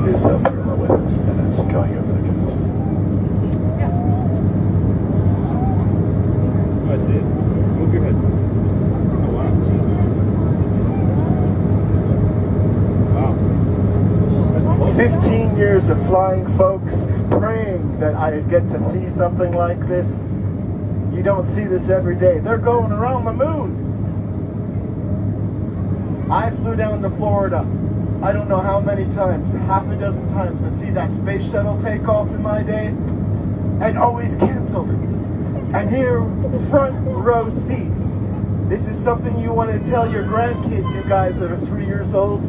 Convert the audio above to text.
is thermal winds, and it's going over the coast. Yeah. Oh, I see it. Move your head. Oh, wow. Wow. 15 years of flying, folks, praying that I get to see something like this. You don't see this every day. They're going around the moon. I flew down to Florida, I don't know how many times, half a dozen times, to see that space shuttle take off in my day, and always canceled. And here, front row seats. This is something you want to tell your grandkids, you guys that are 3 years old.